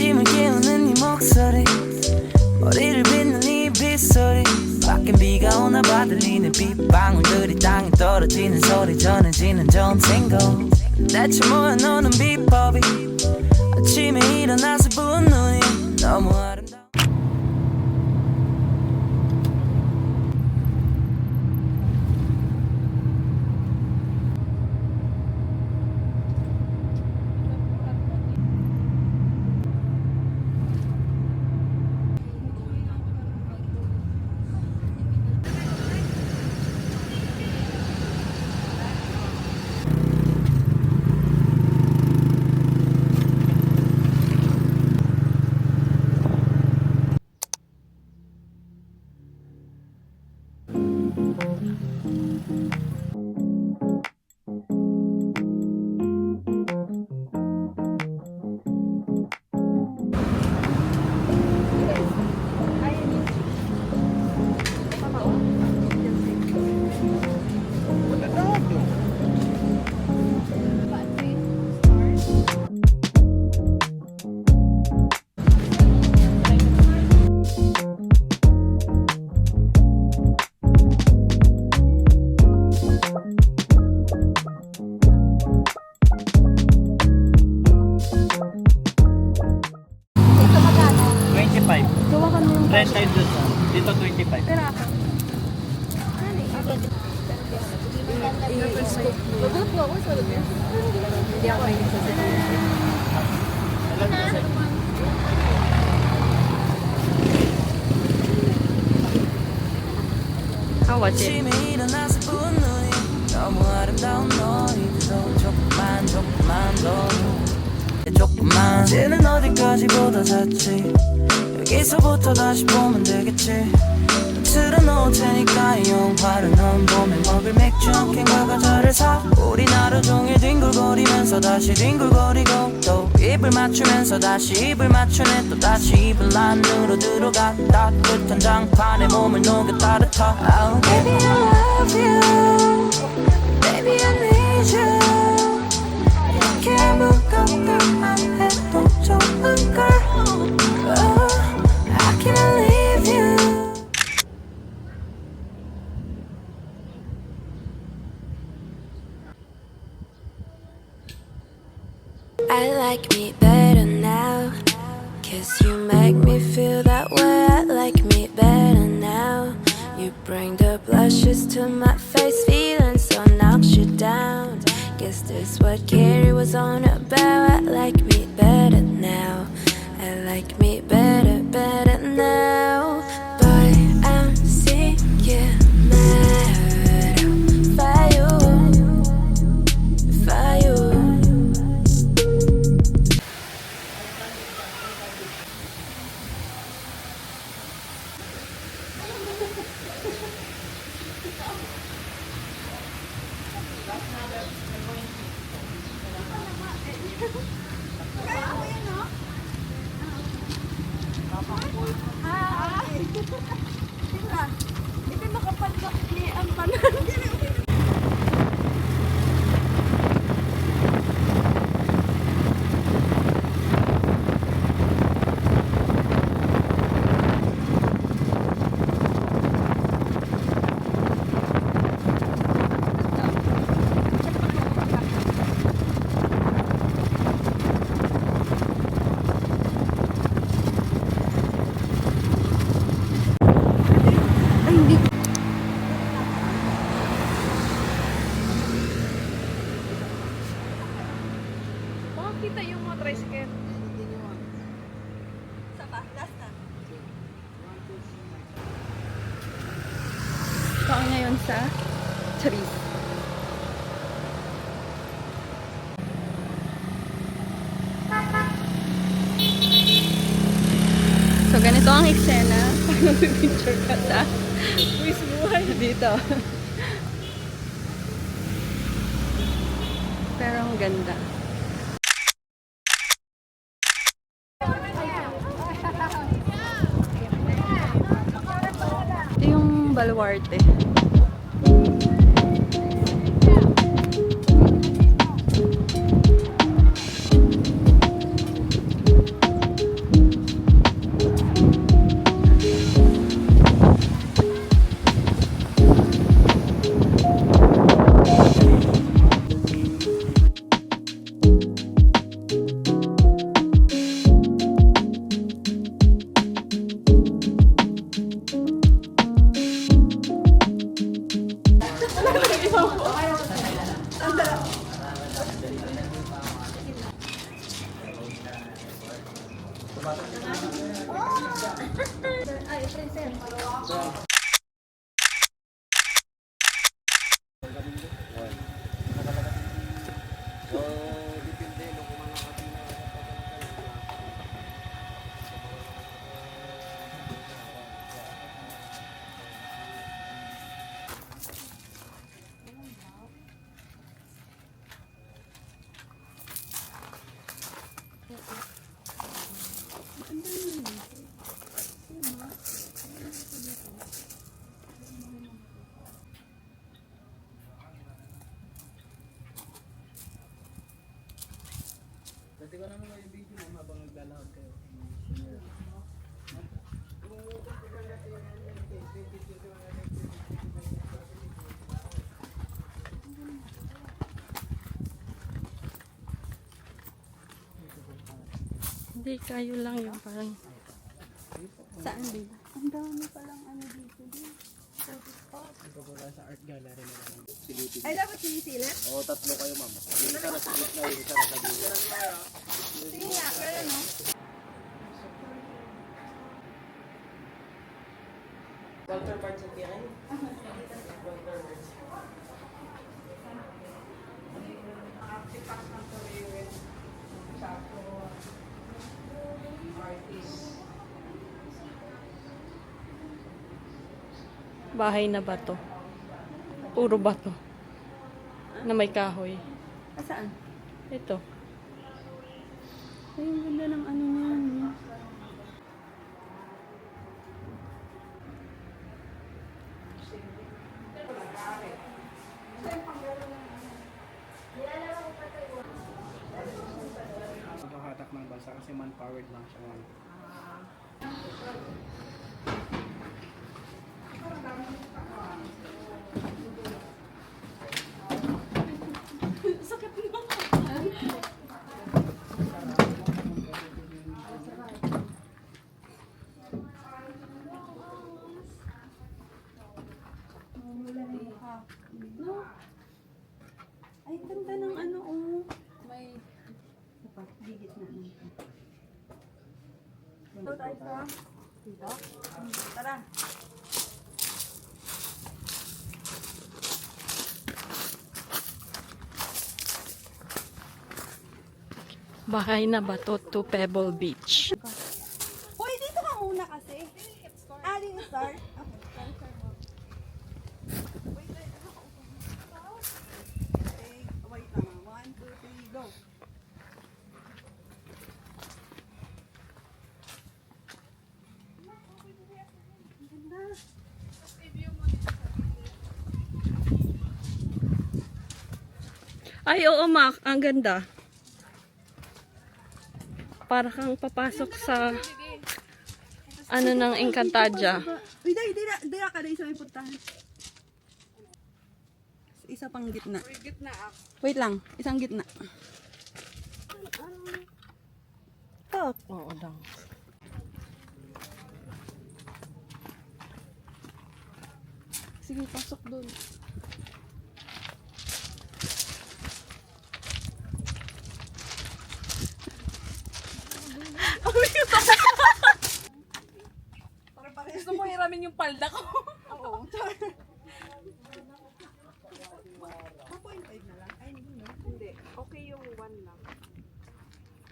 아침을 깨우는 네 목소리 머리를 빗는 이 빗소리 밖엔 비가 오나 봐 들리는 빗방울들이 땅에 떨어지는 소리 전해지는 점생고 대체 뭐야 너는 비법이 아침에 일어나서 부은 눈이 너무 아름다워 Rent time doon sa. Dito 25. Pero ako. Magulog po ako sa lubis. Hindi ako may nagsasabi. I'll watch it. 조금만 이제는 어디까지보다 잤지 여기서부터 다시 보면 되겠지 틀어놓을 테니까 이 영화를 넌 봄에 먹을 맥주 한 캔과 과자를 사 우린 하루 종일 뒹굴거리면서 다시 뒹굴거리고 또 입을 맞추면서 다시 입을 맞추네 또 다시 입을 안으로 들어가 따뜻한 장판에 몸을 녹여 따뜻하 Oh baby I love you Baby I need you 이렇게 무겁다만 해도 좋은걸 Oh I can't leave you I like me better now, 'cause you make me feel that way. I like me better now. You bring the blushes to my face, feeling so knocks you down. Guess this what Carrie was on about. I like me better now. I like me better, better now. Boy, I'm sick, yeah, mad for you, for you. Ito nakapadlak ni ang panan. Kita yung mga tricycle. Saba, last na. Ito ang ngayon sa Charis. So ganito ang eksena pag mag-picture ka sa Swiss buhay dito. Pero ang ganda. Ito yung baluarte. Ay, princess. Dati ko naman may video mo habang naglalakad kayo. Hindi, kayo lang yung parang... Saan din? Ang dami palang ano dito. Ito po sa art gallery na lang. Ay, dapat sinisilip? Oo, tatlo kayo ma'am. Yung isa nasa gitna, yung isa nasa gitna. Sige nga, pero no? Walter Parts of yan. Bahay na bato. Puro bato. Na may kahoy. Ah, saan? Ito. Ay, ang ganda ng ano niyan. No? Naghahatak ng bansa kasi man-powered lang siya ngayon. No? Ay, ganda ng ano, oh. May... Dapat, digit na. Ito tayo sa... Dito? Tara. Bahay na bato to Pebble Beach. Hoy, dito ka muna kasi. Ah, dito start? Okay, start mo. Wait lang, okay, wait lang. 1, 2, 3, go. Ang ganda. Ay, oo, Mac. Ang ganda. Para kang papasok sa ano ng Encantadia. Uy, di ka na isa may puntahan. Isa pang gitna. Wait lang, isang gitna. Ito. Oo lang. Sige, pasok doon. Gusto mo hiramin yung palda ko? Oo. 1.5 na lang. Ay, hindi no? Hindi. Okay yung 1 lang.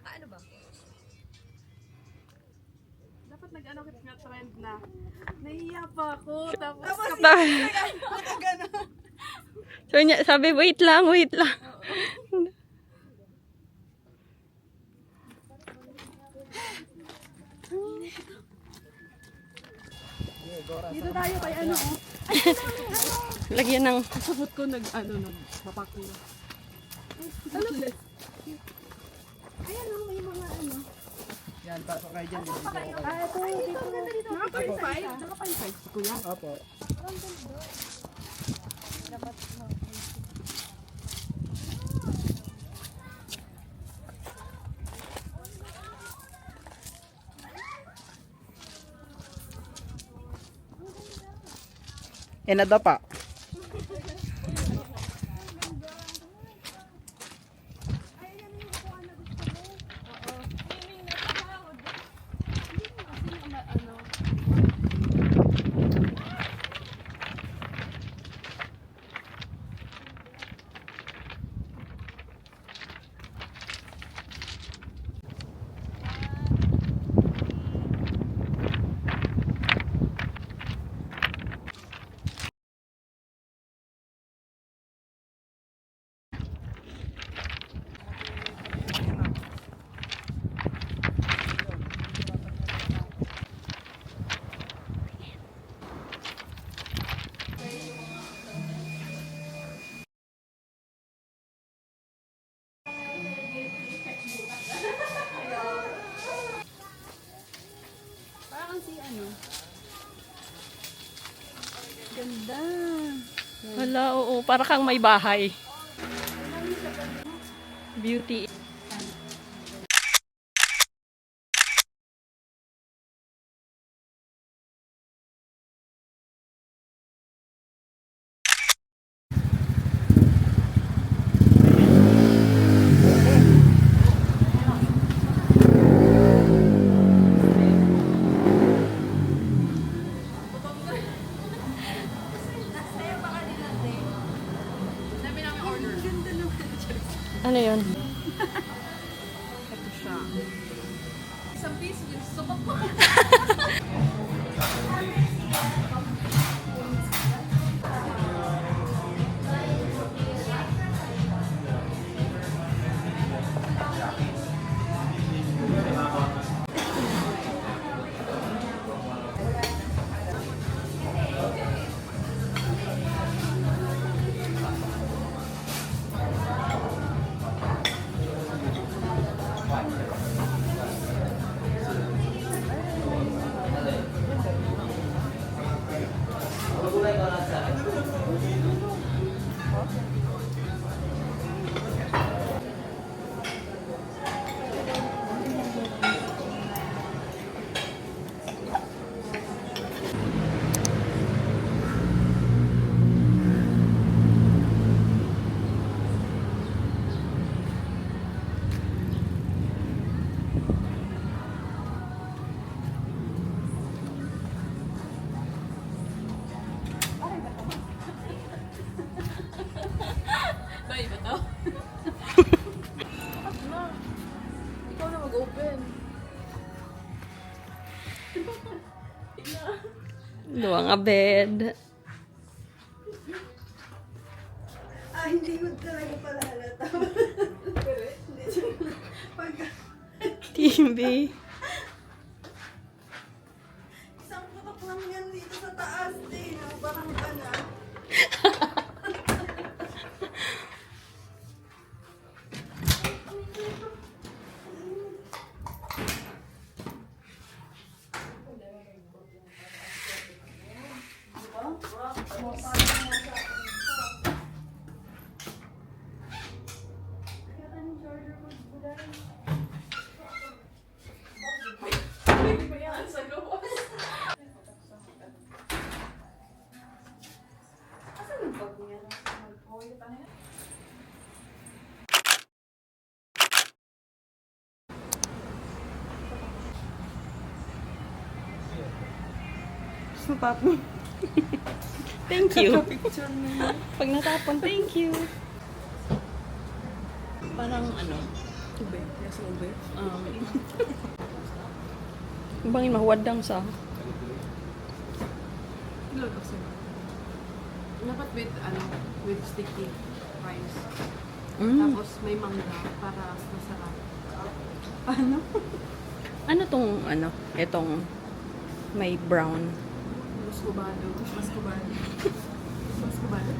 Ano ba? Dapat nag-ano kita nga trend na. Nahiya pa ako. Tapos Nakagano. So, sabi, wait lang, wait lang. Dito tayo kay ano, oh. Lagyan ng... sabot ko nagpapako na. Ayan, oh, may mga ano. Yan, pasok kayo dyan. Ah, ito, dito. Naka 5? Naka 5 si Kuya. Opo. Enada pa. Ano? Ganda. Wala, oo. Para kang may bahay. Beauty. Ano yun? Ito siya. Isang piso, gusto ko pa. Bay, ba to? Na. Ikaw na mag-open. Luwa nga bed. Hindi mo talaga pala halata. Hindi siya. TV. Isang putok lang yan dito sa taas din. Parang ano. Hindi ba yan sa gawas? Asan yung bag niya? Gusto pa po. Thank you. Pag natapon, thank you. Parang ano? Ube. Nasa ube. Bangin mahuwad lang sa. Ilan kasi? Dapat with sticky rice. Tapos may mangga para masarap. Paano? Ano tong ano? Itong may brown. Muscovado. Muscovado. Muscovado.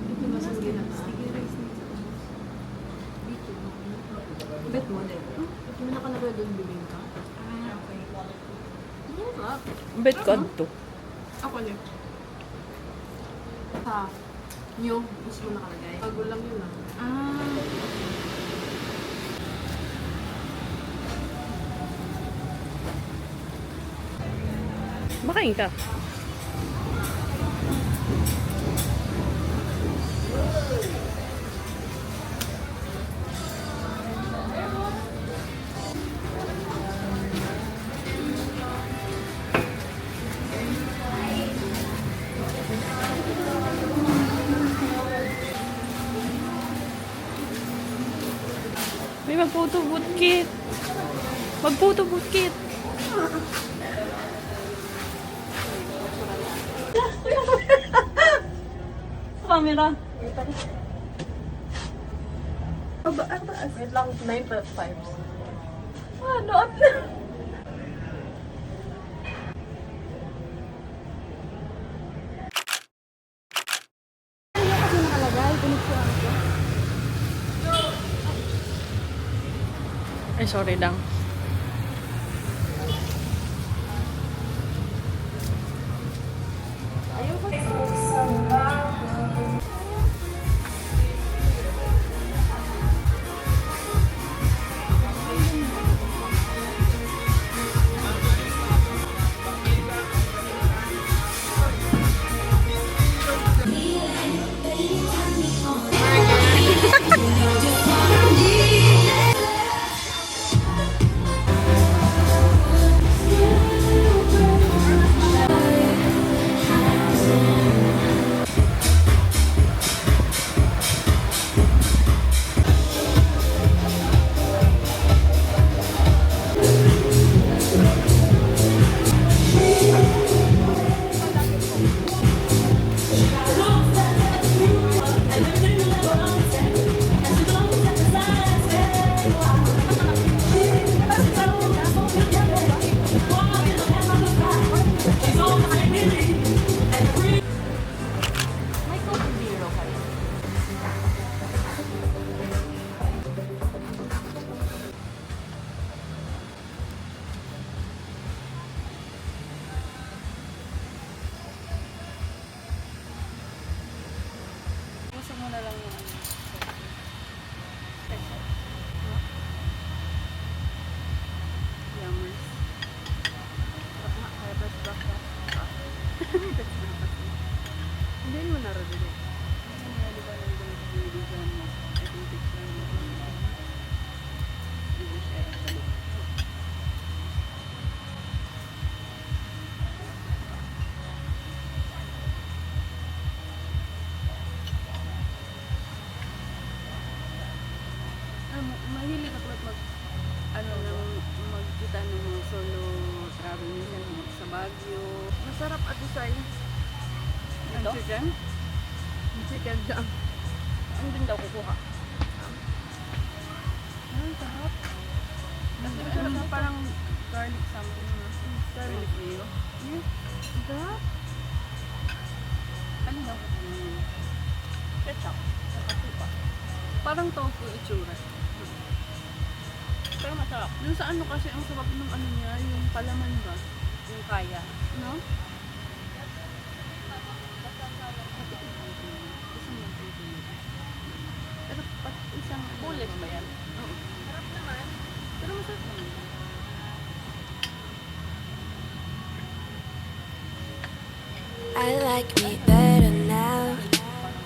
Ito na sa sticky rice na sa dito. Bet mo din. Hindi na nakalagay doon bibingka. Ah, okay. Masarap. Bet ko to. Ako niya. Sa nyo, gusto mo nakalagay. Bago lang yun ah. Makain ka. May mag-photo booth kit. Mag-photo booth kit. Camera. Wait lang, 9.5. Ano? Ay, sorry lang. mahilig ako magkita ng mga solo travel nila sa Baguio. Masarap at isay. Ang chicken? Chicken jam. Ang din daw kukuha. Ang sarap. Kasi ano, parang garlic something. Garlic mayo. Sarap. Ano daw kukuha? Ketchup. Kasupa. Parang tofu itsura. Pero masarap. Yung sa ano kasi, ang sarap ng ano niya, yung palaman ba? Yung kaya. No? Pero pat isang bulis ba yan? Oo. Sarap naman. Pero masarap naman. I like me better now,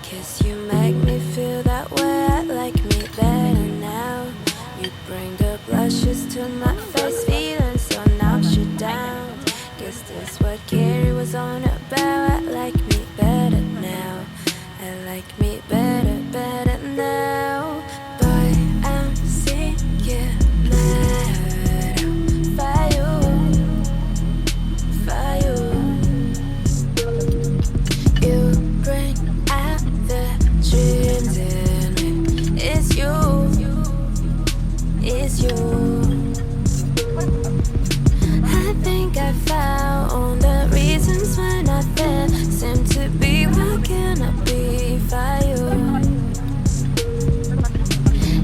'cause you make me feel that way. I like me better now. You bring the blushes to my face, feeling so knocked you down. Guess that's what Gary was on about. I like me better now. I like me better, better now. Boy, I'm singing loud for you, for you. You bring out the dreams in me. It's you, it's you. I think I found the reasons why nothing seemed to be. What can I be for you?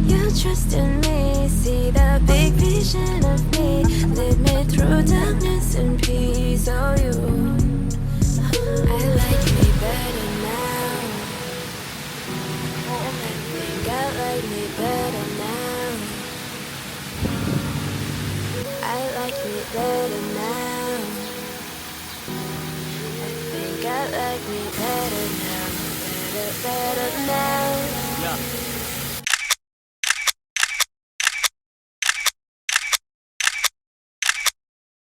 You trust in me, see the big vision of me. Lead me through darkness and peace. Oh, you. I like me better now. I think I like me better now. I like me better now. I think I like me better now. Better, better now. Yeah.